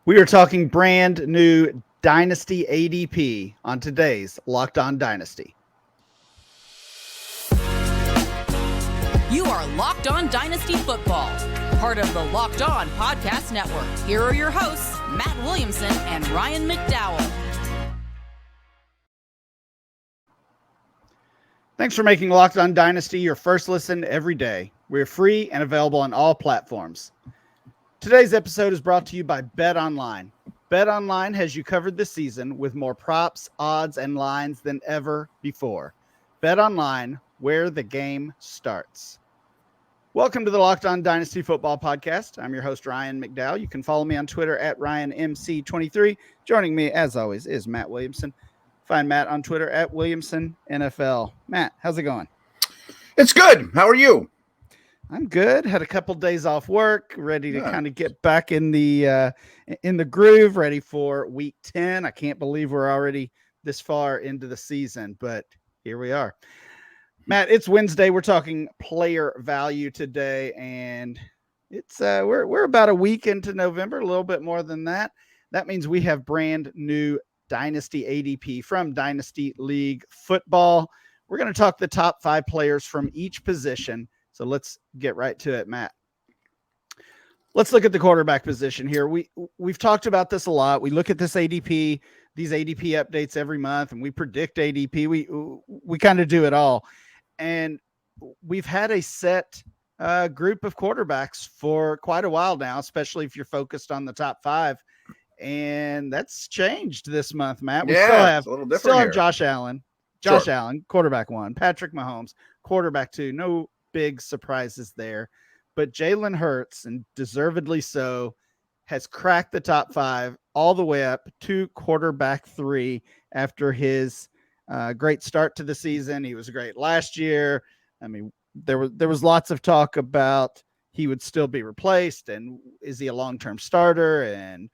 We are talking brand new Dynasty ADP on today's Locked On Dynasty. You are Locked On Dynasty Football, part of the Locked On Podcast Network. Here are your hosts, Matt Williamson and Ryan McDowell. Thanks for making Locked On Dynasty your first listen every day. We're free and available on all platforms. Today's episode is brought to you by BetOnline. BetOnline has you covered this season with more props, odds, and lines than ever before. BetOnline, where the game starts. Welcome to the Locked On Dynasty Football Podcast. I'm your host, Ryan McDowell. You can follow me on Twitter at RyanMC23. Joining me, as always, is Matt Williamson. Find Matt on Twitter at WilliamsonNFL. Matt, how's it going? It's good. How are you? I'm good. Had a couple days off work, ready to kind of get back in the groove, ready for week 10. I can't believe we're already this far into the season, but here we are. Matt, it's Wednesday. We're talking player value today, and it's we're about a week into November, a little bit more than that. That means we have brand new Dynasty ADP from Dynasty League Football. We're going to talk the top 5 players from each position. So let's get right to it, Matt. Let's look at the quarterback position here. We've talked about this a lot. We look at this ADP, these ADP updates every month, and we predict ADP. We kind of do it all. And we've had a set group of quarterbacks for quite a while now, especially if you're focused on the top 5. And that's changed this month, Matt. We still have Josh Allen. Allen, quarterback 1. Patrick Mahomes, quarterback 2. No big surprises there. But Jalen Hurts, and deservedly so, has cracked the top 5 all the way up to quarterback 3 after his great start to the season. He was great last year. I mean, there was lots of talk about he would still be replaced, and is he a long-term starter, and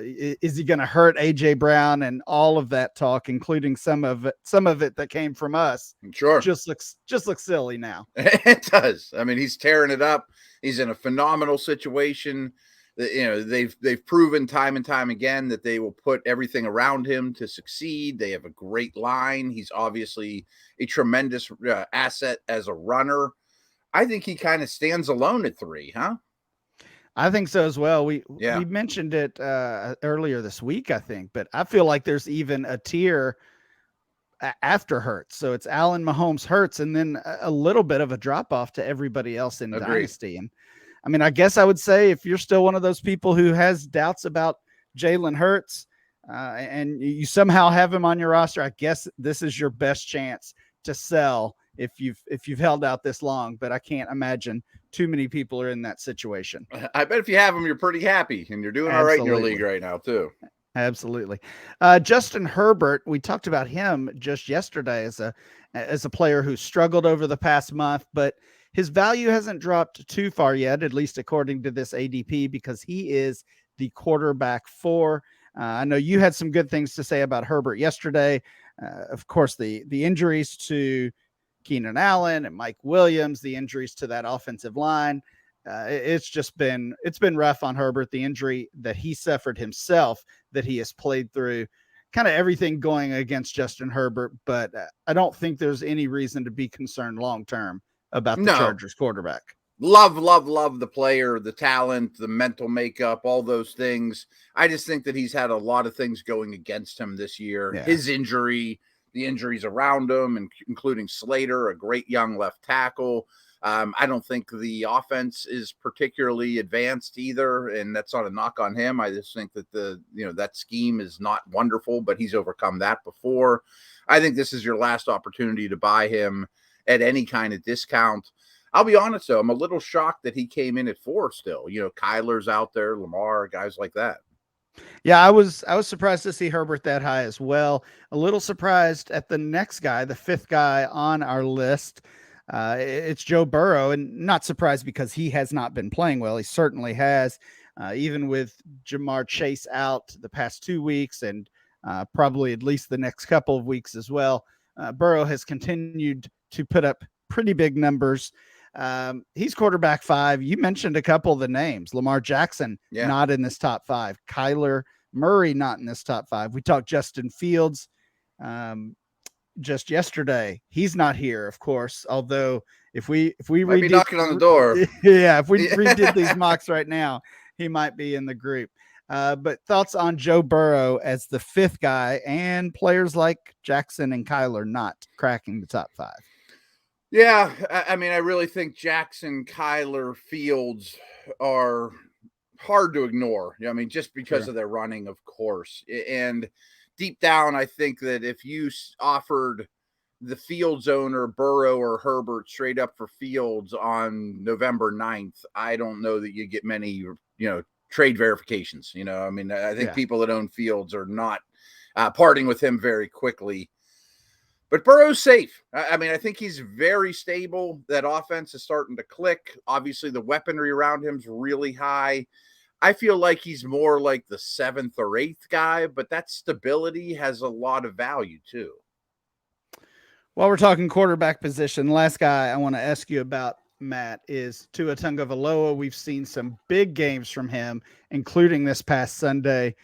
is he going to hurt AJ Brown, and all of that talk, including some of it that came from us. Sure, just looks silly now. It does. I mean, he's tearing it up. He's in a phenomenal situation. They've proven time and time again that they will put everything around him to succeed. They have a great line. He's obviously a tremendous asset as a runner. I think he kind of stands alone at 3, huh? I think so as well. We mentioned it earlier this week, I think, but I feel like there's even a tier after Hurts. So it's Allen, Mahomes, Hurts, and then a little bit of a drop off to everybody else in Dynasty. And I mean, I guess I would say if you're still one of those people who has doubts about Jalen Hurts and you somehow have him on your roster, I guess this is your best chance to sell if you've held out this long. But I can't imagine too many people are in that situation. I bet if you have him, you're pretty happy, and you're doing all right in your league right now too. Absolutely. Justin Herbert, we talked about him just yesterday as a player who struggled over the past month, but his value hasn't dropped too far yet, at least according to this ADP, because he is the quarterback 4. I know you had some good things to say about Herbert yesterday. Of course, the injuries to Keenan Allen and Mike Williams, the injuries to that offensive line. It's been rough on Herbert. The injury that he suffered himself, that he has played through, kind of everything going against Justin Herbert. But I don't think there's any reason to be concerned long-term about the Chargers quarterback. Love the player, the talent, the mental makeup, all those things. I just think that he's had a lot of things going against him this year. Yeah. His injury, the injuries around him, including Slater, a great young left tackle. I don't think the offense is particularly advanced either, and that's not a knock on him. I just think that that scheme is not wonderful, but he's overcome that before. I think this is your last opportunity to buy him at any kind of discount. I'll be honest, though, I'm a little shocked that he came in at 4 still. Kyler's out there, Lamar, guys like that. Yeah, I was surprised to see Herbert that high as well. A little surprised at the next guy, the 5th guy on our list. It's Joe Burrow, and not surprised because he has not been playing well. He certainly has, even with Jamar Chase out the past 2 weeks and probably at least the next couple of weeks as well. Burrow has continued to put up pretty big numbers. He's quarterback 5. You mentioned a couple of the names. Lamar Jackson, not in this top 5. Kyler Murray, not in this top 5. We talked Justin Fields just yesterday. He's not here, of course, although if we might be knocking on the door. Yeah, if we redid these mocks right now, he might be in the group. But thoughts on Joe Burrow as the 5th guy and players like Jackson and Kyler not cracking the top 5? Yeah, I mean, I really think Jackson, Kyler, Fields are hard to ignore. I mean, just because of their running, of course. And deep down, I think that if you offered the Fields owner, Burrow or Herbert, straight up for Fields on November 9th, I don't know that you get many, trade verifications. I mean, I think people that own Fields are not parting with him very quickly. But Burrow's safe. I mean, I think he's very stable. That offense is starting to click. Obviously, the weaponry around him is really high. I feel like he's more like the 7th or 8th guy, but that stability has a lot of value too. While we're talking quarterback position, last guy I want to ask you about, Matt, is Tua Tagovailoa. We've seen some big games from him, including this past Sunday.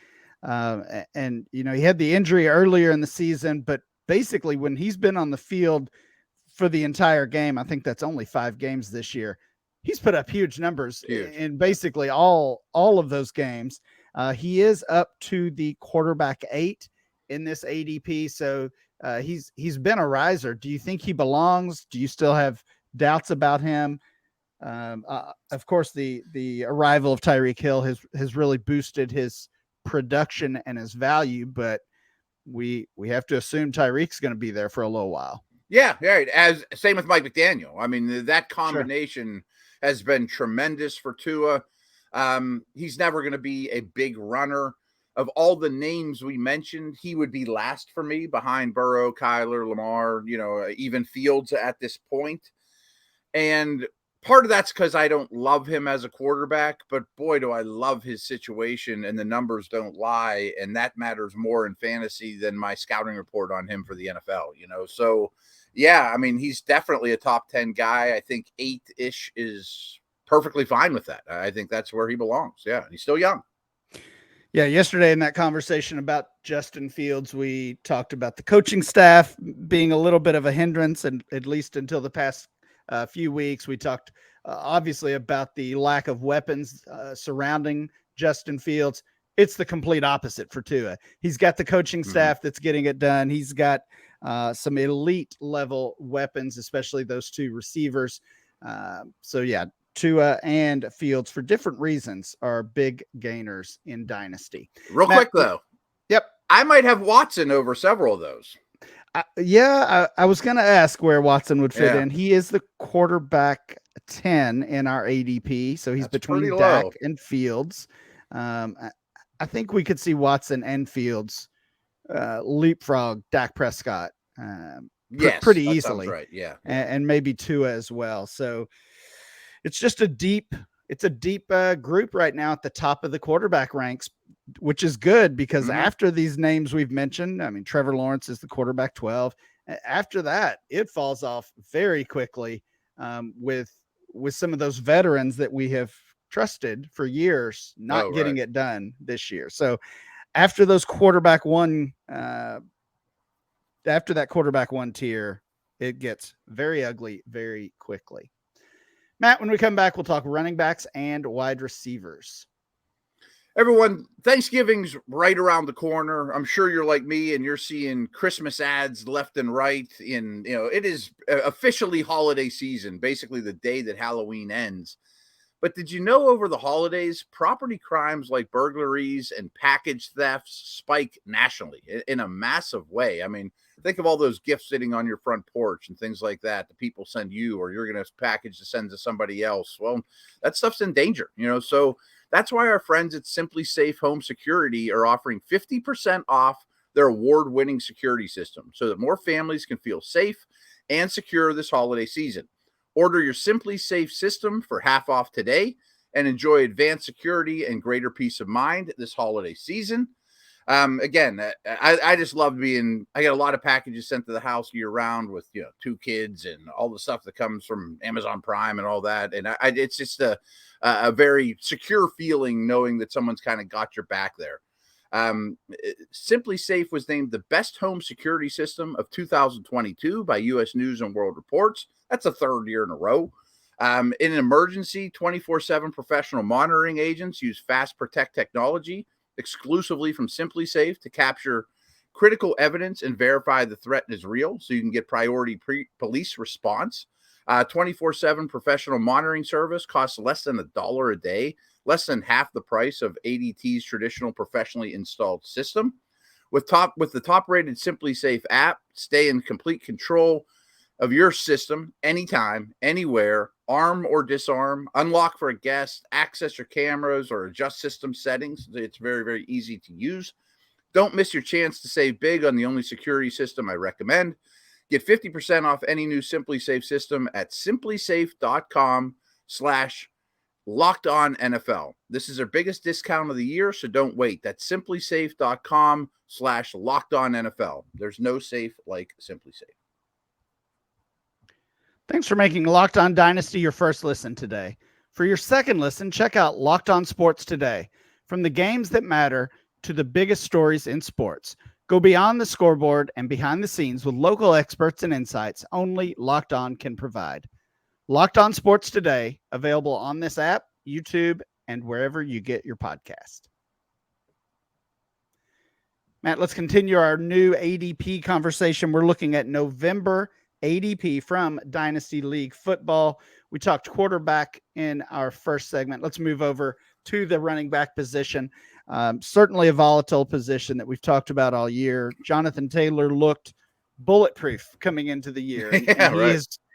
And he had the injury earlier in the season, but basically when he's been on the field for the entire game, I think that's only 5 games this year, he's put up huge numbers in basically all of those games. He is up to the quarterback 8 in this ADP. So he's been a riser. Do you think he belongs? Do you still have doubts about him? Of course, the arrival of Tyreek Hill has really boosted his production and his value, but we have to assume Tyreek's going to be there for a little while. Yeah, as same with Mike McDaniel. I mean, that combination has been tremendous for Tua. He's never going to be a big runner. Of all the names we mentioned, he would be last for me behind Burrow, Kyler, Lamar, even Fields at this point. And part of that's because I don't love him as a quarterback, but boy, do I love his situation, and the numbers don't lie. And that matters more in fantasy than my scouting report on him for the NFL, So yeah, I mean, he's definitely a top 10 guy. I think 8-ish is perfectly fine with that. I think that's where he belongs. Yeah. He's still young. Yeah. Yesterday in that conversation about Justin Fields, we talked about the coaching staff being a little bit of a hindrance, and at least until the past few weeks. We talked obviously about the lack of weapons surrounding Justin Fields. It's the complete opposite for Tua. He's got the coaching staff that's getting it done. He's got some elite level weapons, especially those 2 receivers. So yeah, Tua and Fields, for different reasons, are big gainers in Dynasty. Real quick though. Yep. I might have Watson over several of those. I was going to ask where Watson would fit in. He is the quarterback 10 in our ADP, so he's between Dak and Fields. I think we could see Watson and Fields leapfrog Dak Prescott pretty easily. Right. Yeah. And maybe Tua as well. So it's just a deep group right now at the top of the quarterback ranks, which is good because after these names we've mentioned, I mean, Trevor Lawrence is the quarterback 12. After that, it falls off very quickly with some of those veterans that we have trusted for years, not getting it done this year. So after those quarterback 1, after that quarterback 1 tier, it gets very ugly very quickly. Matt, when we come back, we'll talk running backs and wide receivers. Everyone, Thanksgiving's right around the corner. I'm sure you're like me and you're seeing Christmas ads left and right. It is officially holiday season, basically the day that Halloween ends. But did you know over the holidays, property crimes like burglaries and package thefts spike nationally in a massive way? I mean, think of all those gifts sitting on your front porch and things like that people send you, or you're going to package to send to somebody else. Well, that stuff's in danger, so that's why our friends at Simply Safe Home Security are offering 50% off their award-winning security system so that more families can feel safe and secure this holiday season. Order your Simply Safe system for half off today and enjoy advanced security and greater peace of mind this holiday season. Again, I just love I get a lot of packages sent to the house year round with, 2 kids and all the stuff that comes from Amazon Prime and all that. And it's just a very secure feeling knowing that someone's kind of got your back there. Simply Safe was named the best home security system of 2022 by U.S. News and World Reports. That's the 3rd year in a row. In an emergency, 24/7 professional monitoring agents use Fast Protect technology exclusively from Simply Safe to capture critical evidence and verify the threat is real, so you can get priority police response. 24/7 professional monitoring service costs less than $1 a day, less than half the price of ADT's traditional professionally installed system. With the top-rated Simply Safe app, stay in complete control of your system anytime, anywhere, arm or disarm, unlock for a guest, access your cameras, or adjust system settings. It's very, very easy to use. Don't miss your chance to save big on the only security system I recommend. Get 50% off any new Simply Safe system at simplysafe.com/LockedOnNFL. This is their biggest discount of the year, so don't wait. That's simplysafe.com/LockedOnNFL. There's no safe like Simply Safe. Thanks for making Locked On Dynasty your first listen today. For your second listen, check out Locked On Sports Today. From the games that matter to the biggest stories in sports, go beyond the scoreboard and behind the scenes with local experts and insights only Locked On can provide. Locked On Sports Today, available on this app, YouTube, and wherever you get your podcast. Matt, let's continue our new ADP conversation. We're looking at November ADP from Dynasty League Football. We talked quarterback in our first segment. Let's move over to the running back position. Certainly a volatile position that we've talked about all year. Jonathan Taylor looked bulletproof coming into the year.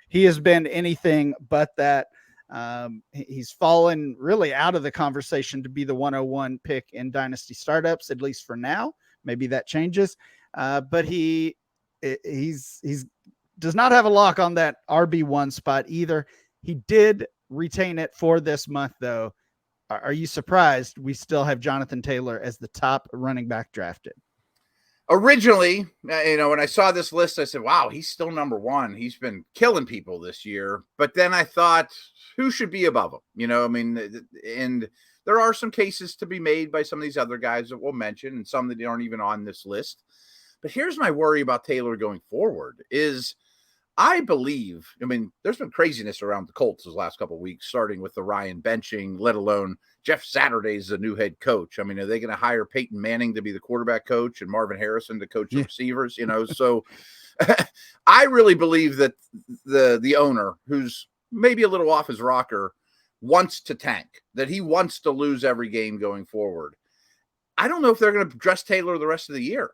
He has been anything but that. He's fallen really out of the conversation to be the 101 pick in Dynasty startups, at least for now. Maybe that changes. But he's does not have a lock on that RB1 spot either. He did retain it for this month, though. Are you surprised we still have Jonathan Taylor as the top running back drafted? Originally, when I saw this list, I said, wow, he's still number 1. He's been killing people this year. But then I thought, who should be above him? And there are some cases to be made by some of these other guys that we'll mention and some that aren't even on this list. But here's my worry about Taylor going forward is I believe, there's been craziness around the Colts those last couple of weeks, starting with the Ryan benching, let alone Jeff Saturday's the new head coach. Are they going to hire Peyton Manning to be the quarterback coach and Marvin Harrison to coach the receivers? So I really believe that the owner, who's maybe a little off his rocker, wants to tank, that he wants to lose every game going forward. I don't know if they're going to dress Taylor the rest of the year.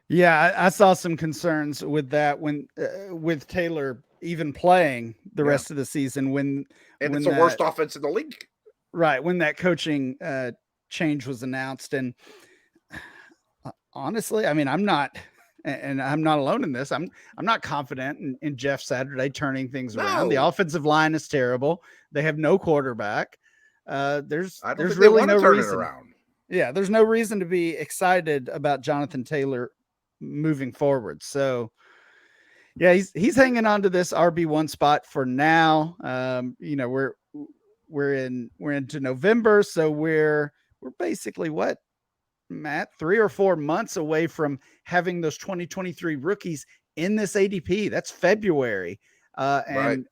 Yeah, I saw some concerns with that when with Taylor even playing the rest of the season when it's the worst offense in the league. Right, when that coaching change was announced. And honestly, I'm not alone in this. I'm not confident in Jeff Saturday turning things around. The offensive line is terrible. They have no quarterback. There's really no reason. Yeah, there's no reason to be excited about Jonathan Taylor moving forward. So yeah, he's hanging on to this RB1 spot for now. We're into November, so we're basically what, Matt, 3 or 4 months away from having those 2023 rookies in this ADP. That's February. And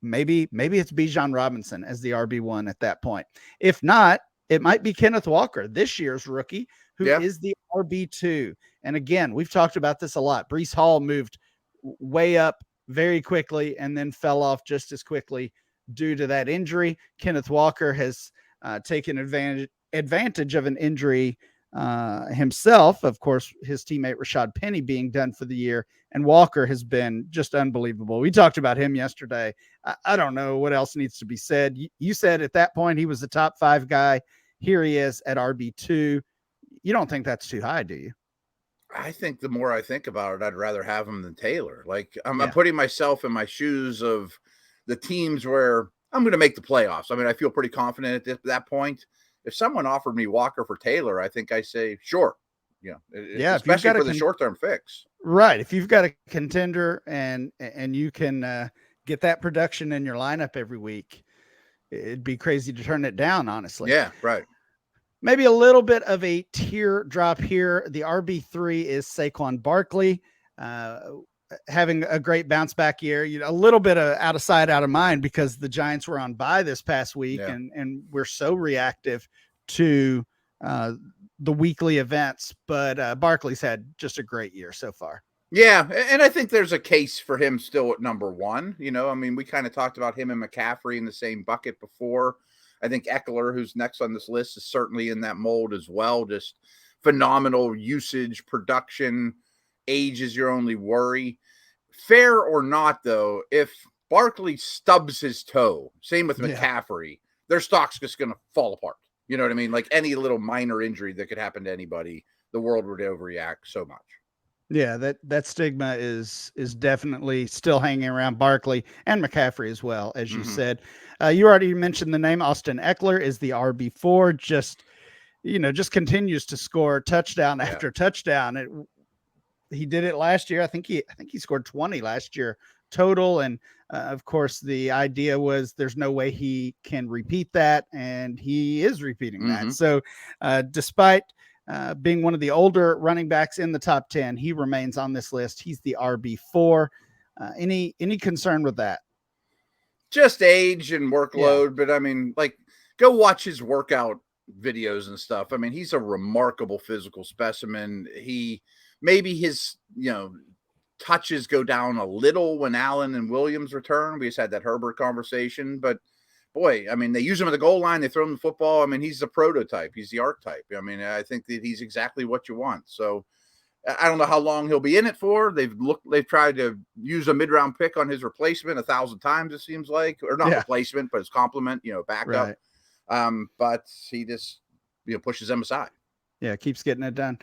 maybe it's Bijan Robinson as the RB1 at that point. If not, it might be Kenneth Walker, this year's rookie, who is the RB2. And again, we've talked about this a lot. Breece Hall moved way up very quickly and then fell off just as quickly due to that injury. Kenneth Walker has taken advantage of an injury himself. Of course, his teammate Rashad Penny being done for the year, and Walker has been just unbelievable. We talked about him yesterday. I don't know what else needs to be said. You said at that point he was the top 5 guy. Here he is at RB2. You don't think that's too high, do you? I think the more I think about it, I'd rather have him than Taylor. Like I'm putting myself in my shoes of the teams where I'm going to make the playoffs. I feel pretty confident at that point. if someone offered me Walker for Taylor, I think I say, sure. Especially for the short-term fix. Right. If you've got a contender and you can get that production in your lineup every week, it'd be crazy to turn it down, honestly. Yeah, right. Maybe a little bit of a tier drop here. The RB3 is Saquon Barkley, having a great bounce back year. A little bit of out of sight, out of mind, because the Giants were on bye this past week, and we're so reactive to the weekly events. But Barkley's had just a great year so far. Yeah, and I think there's a case for him still at number one. We kind of talked about him and McCaffrey in the same bucket before. I think Ekeler, who's next on this list, is certainly in that mold as well. Just phenomenal usage, production, age is your only worry. Fair or not, though, if Barkley stubs his toe, same with McCaffrey, their stock's just going to fall apart. You know what I mean? Like any little minor injury that could happen to anybody, the world would overreact so much. Yeah, that stigma is definitely still hanging around Barkley and McCaffrey as well, as you said. You already mentioned the name. Austin Ekeler is the RB4. Just continues to score touchdown after touchdown. He did it last year. I think he scored 20 last year total. And of course, the idea was there's no way he can repeat that, and he is repeating that. So, despite being one of the older running backs in the top 10, he remains on this list. He's the RB4. Any concern with that? Just age and workload. But I mean, go watch his workout videos and stuff. I mean, he's a remarkable physical specimen. Maybe his, touches go down a little when Allen and Williams return. We just had that Herbert conversation, but boy, I mean, they use him at the goal line. They throw him the football. I mean, he's the prototype. He's the archetype. I mean, I think that he's exactly what you want. So I don't know how long he'll be in it for. They've tried to use a mid-round pick on his replacement 1,000 times, it seems like, or not replacement, but his complement, backup. Right. But he just, pushes them aside. Yeah, keeps getting it done.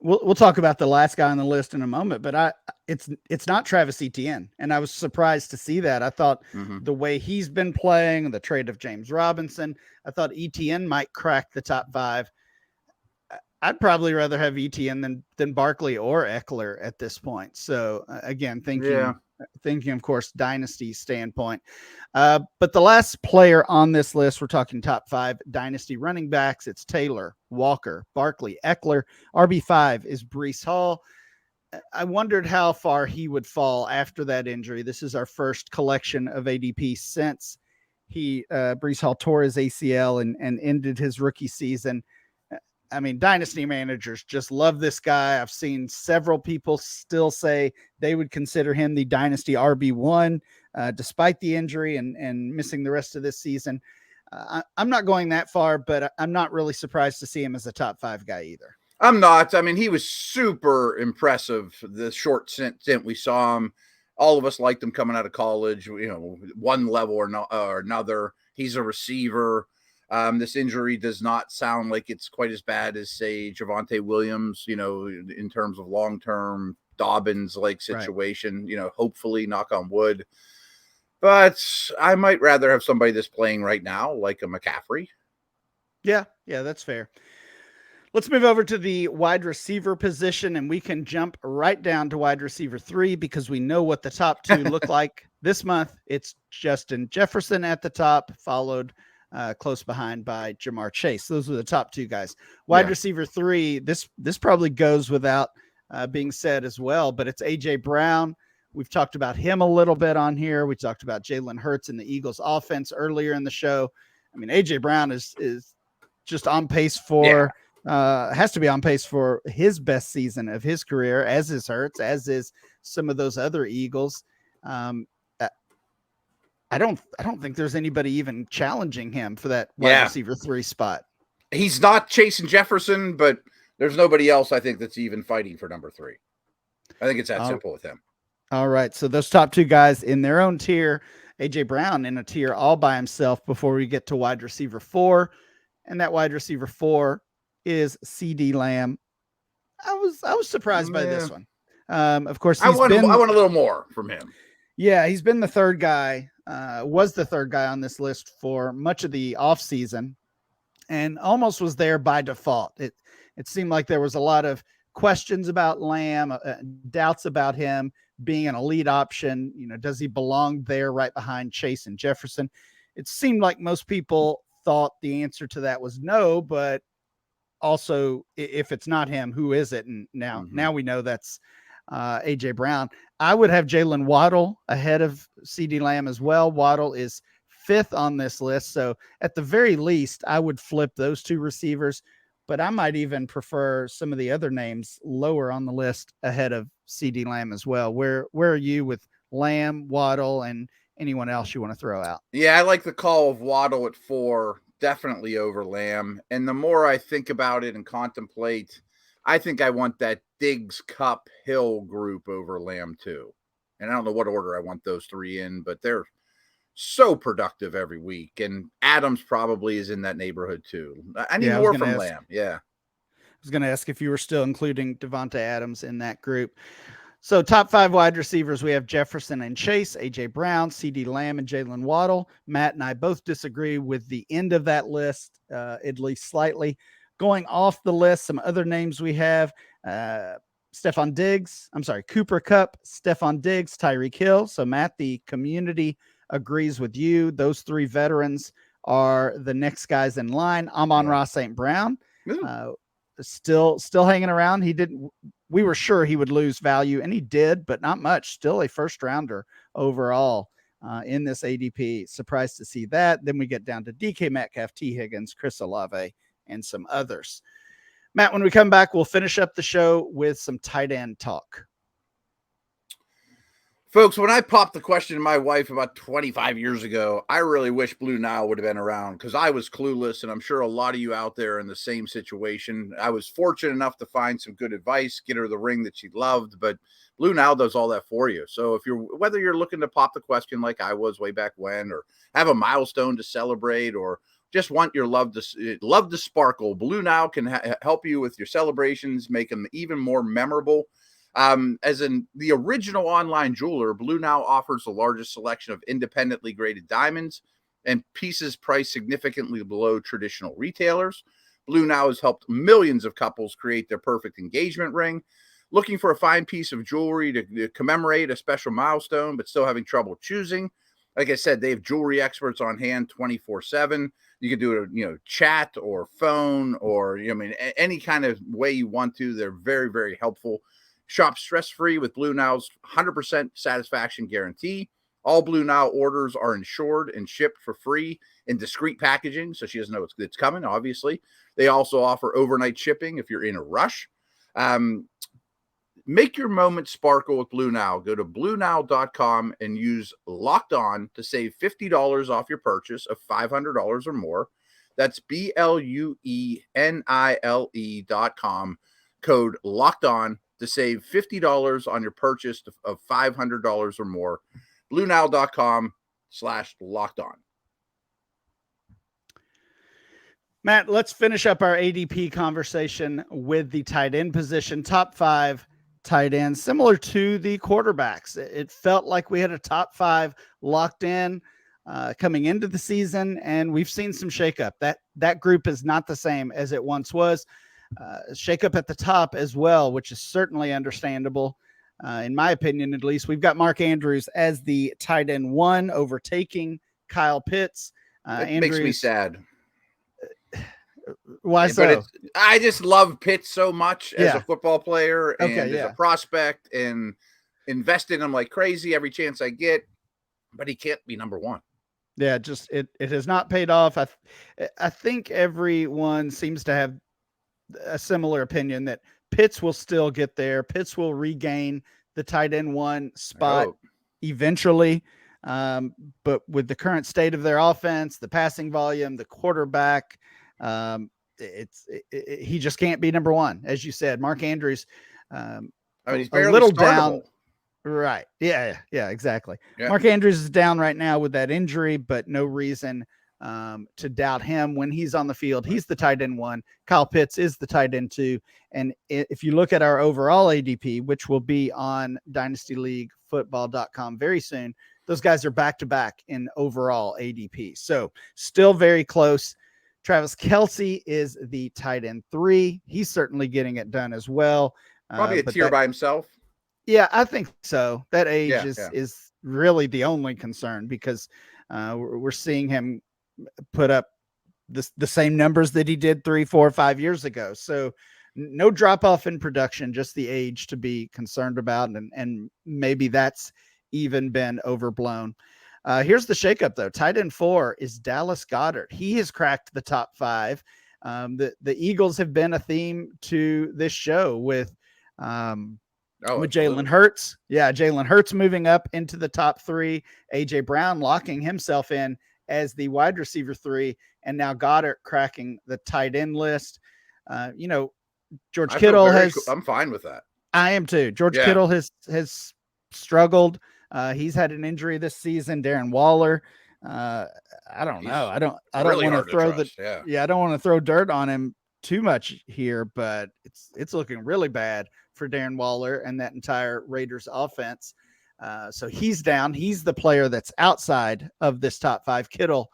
We'll talk about the last guy on the list in a moment, but it's not Travis Etienne, and I was surprised to see that. I thought the way he's been playing, the trade of James Robinson, I thought Etienne might crack the top 5. I'd probably rather have Etienne than Barkley or Ekeler at this point. So again, thinking, of course, dynasty standpoint. But the last player on this list, we're talking top 5 dynasty running backs. It's Taylor, Walker, Barkley, Ekeler. RB5 is Breece Hall. I wondered how far he would fall after that injury. This is our first collection of ADP since Breece Hall tore his ACL and ended his rookie season. I mean, dynasty managers just love this guy. I've seen several people still say they would consider him the dynasty RB1, despite the injury and missing the rest of this season. I'm not going that far, but I'm not really surprised to see him as a top 5 guy either. I'm not. I mean, he was super impressive the short stint we saw him. All of us liked him coming out of college, one level or another. He's a receiver. This injury does not sound like it's quite as bad as, say, Javonte Williams, in terms of long-term Dobbins-like situation, hopefully, knock on wood. But I might rather have somebody that's playing right now, like a McCaffrey. Yeah, that's fair. Let's move over to the wide receiver position, and we can jump right down to wide receiver 3 because we know what the top 2 look like this month. It's Justin Jefferson at the top, followed close behind by Jamar Chase. Those are the top 2 guys. Wide receiver 3, this probably goes without being said as well, but it's A.J. Brown. We've talked about him a little bit on here. We talked about Jalen Hurts and the Eagles offense earlier in the show. I mean, A.J. Brown is just on pace for has to be on pace for his best season of his career, as is Hurts, as is some of those other Eagles. I don't think there's anybody even challenging him for that wide receiver 3 spot. He's not chasing Jefferson, but there's nobody else I think that's even fighting for number 3. I think it's that simple with him. All right. So those top 2 guys in their own tier, A.J. Brown in a tier all by himself before we get to wide receiver 4. And that wide receiver 4 is CD Lamb. I was surprised by this one. Of course, I want a little more from him. Yeah, he's been the third guy, was the third guy on this list for much of the offseason. and almost was there by default. It seemed like there was a lot of questions about Lamb, doubts about him being an elite option. Does he belong there right behind Chase and Jefferson? It seemed like most people thought the answer to that was no, but also if it's not him, who is it? And now we know that's AJ Brown. I would have Jalen Waddle ahead of CeeDee Lamb as well. Waddle is 5th on this list. So at the very least, I would flip those two receivers, but I might even prefer some of the other names lower on the list ahead of CeeDee Lamb as well. Where are you with Lamb, Waddle, and anyone else you want to throw out? Yeah, I like the call of Waddle at 4, definitely over Lamb. And the more I think about it and contemplate, I think I want that Diggs, Cup, Hill group over Lamb too. And I don't know what order I want those 3 in, but they're so productive every week. And Adams probably is in that neighborhood too. I need more from Lamb. Yeah. I was going to ask if you were still including Devontae Adams in that group. So top 5 wide receivers, we have Jefferson and Chase, AJ Brown, CeeDee Lamb, and Jalen Waddle. Matt and I both disagree with the end of that list, at least slightly. Going off the list, some other names we have, Cooper Kupp, Stephon Diggs, Tyreek Hill. So Matt, the community agrees with you. Those 3 veterans are the next guys in line. Amon-Ra St. Brown, still hanging around. We were sure he would lose value, and he did, but not much. Still a first rounder overall in this ADP. Surprised to see that. Then we get down to DK Metcalf, T. Higgins, Chris Olave, and some others. Matt, when we come back, we'll finish up the show with some tight end talk. Folks, when I popped the question to my wife about 25 years ago, I really wish Blue Nile would have been around because I was clueless, and I'm sure a lot of you out there are in the same situation. I was fortunate enough to find some good advice, get her the ring that she loved, but Blue Nile does all that for you. So whether you're looking to pop the question like I was way back when, or have a milestone to celebrate, or just want your love to sparkle, Blue Nile can help you with your celebrations, make them even more memorable. As in the original online jeweler, Blue Nile offers the largest selection of independently graded diamonds and pieces priced significantly below traditional retailers. Blue Nile has helped millions of couples create their perfect engagement ring. Looking for a fine piece of jewelry to commemorate a special milestone, but still having trouble choosing? Like I said, they have jewelry experts on hand 24/7. You can do it, chat or phone or, any kind of way you want to. They're very, very helpful. Shop stress-free with Blue Nile's 100% satisfaction guarantee. All Blue Nile orders are insured and shipped for free in discreet packaging, so she doesn't know it's coming, obviously. They also offer overnight shipping if you're in a rush. Make your moment sparkle with Blue Nile. Go to BlueNile.com and use Locked On to save $50 off your purchase of $500 or more. That's BlueNile.com. Code Locked On to save $50 on your purchase of $500 or more. BlueNile.com/Locked On. Matt, let's finish up our ADP conversation with the tight end position. Top 5 tight ends, similar to the quarterbacks. It felt like we had a top 5 locked in coming into the season, and we've seen some shakeup. That group is not the same as it once was. Shakeup at the top as well, which is certainly understandable. In my opinion, at least. We've got Mark Andrews as the tight end 1, overtaking Kyle Pitts. It makes me sad. Why so? I just love Pitts so much as a football player and as a prospect, and invest in him like crazy every chance I get, but he can't be number 1. Yeah, just it has not paid off. I think everyone seems to have a similar opinion that Pitts will still get there. Pitts will regain the tight end 1 spot eventually. But with the current state of their offense, the passing volume, the quarterback, he just can't be number 1, as you said. Mark Andrews, he's barely a little down. Right. Yeah, exactly. Yeah. Mark Andrews is down right now with that injury, but no reason to doubt him when he's on the field. He's the tight end 1. Kyle Pitts is the tight end 2. And if you look at our overall ADP, which will be on dynastyleaguefootball.com very soon, those guys are back-to-back in overall ADP. So still very close. Travis Kelce is the tight end 3. He's certainly getting it done as well. Probably a tier by himself. Yeah, I think so. That age is really the only concern, because we're seeing him put up the same numbers that he did 3, 4, 5 years ago. So no drop off in production, just the age to be concerned about. And maybe that's even been overblown. Here's the shakeup, though. Tight end 4 is Dallas Goedert. He has cracked the top 5. The Eagles have been a theme to this show with Jalen Hurts. Yeah, Jalen Hurts moving up into the top 3. A.J. Brown locking himself in as the wide receiver 3. And now Goddard cracking the tight end list. George Kittle I'm fine with that. I am too. George Kittle has struggled. He's had an injury this season. Darren Waller. I don't know. I don't want to throw I don't want to throw dirt on him too much here, but it's looking really bad for Darren Waller and that entire Raiders offense. So he's down. He's the player that's outside of this top 5. Kittle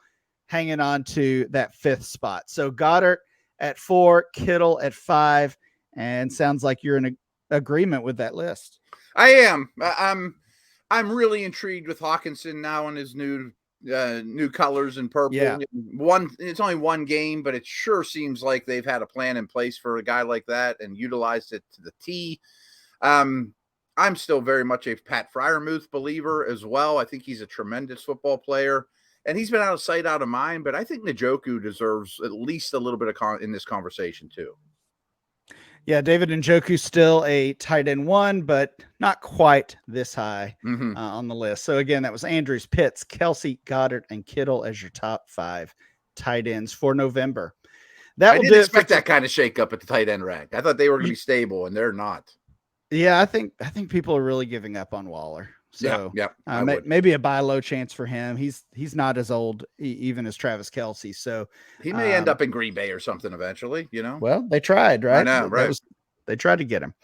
hanging on to that 5th spot. So Goddard at 4, Kittle at 5, and sounds like you're in agreement with that list. I am. I'm really intrigued with Hawkinson now on his new colors and purple. Yeah. It's only one game, but it sure seems like they've had a plan in place for a guy like that and utilized it to the T. I'm still very much a Pat Freiermuth believer as well. I think he's a tremendous football player, and he's been out of sight, out of mind, but I think Njoku deserves at least a little bit of in this conversation too. Yeah, David Njoku still a tight end 1, but not quite this high on the list. So again, that was Andrews, Pitts, Kelce, Goddard, and Kittle as your top 5 tight ends for November. I didn't expect that kind of shakeup at the tight end rank. I thought they were going to be stable, and they're not. Yeah, I think people are really giving up on Waller. So maybe a buy low chance for him. He's not as old even as Travis Kelce. So he may end up in Green Bay or something eventually, Well, they tried, right? I know, right? They tried to get him.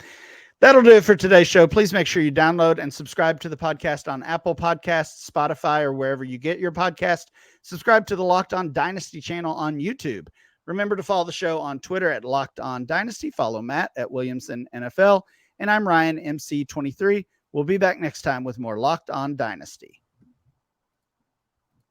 That'll do it for today's show. Please make sure you download and subscribe to the podcast on Apple Podcasts, Spotify, or wherever you get your podcast. Subscribe to the Locked On Dynasty channel on YouTube. Remember to follow the show on Twitter at Locked On Dynasty. Follow Matt at Williamson NFL. And I'm Ryan, MC23. We'll be back next time with more Locked On Dynasty.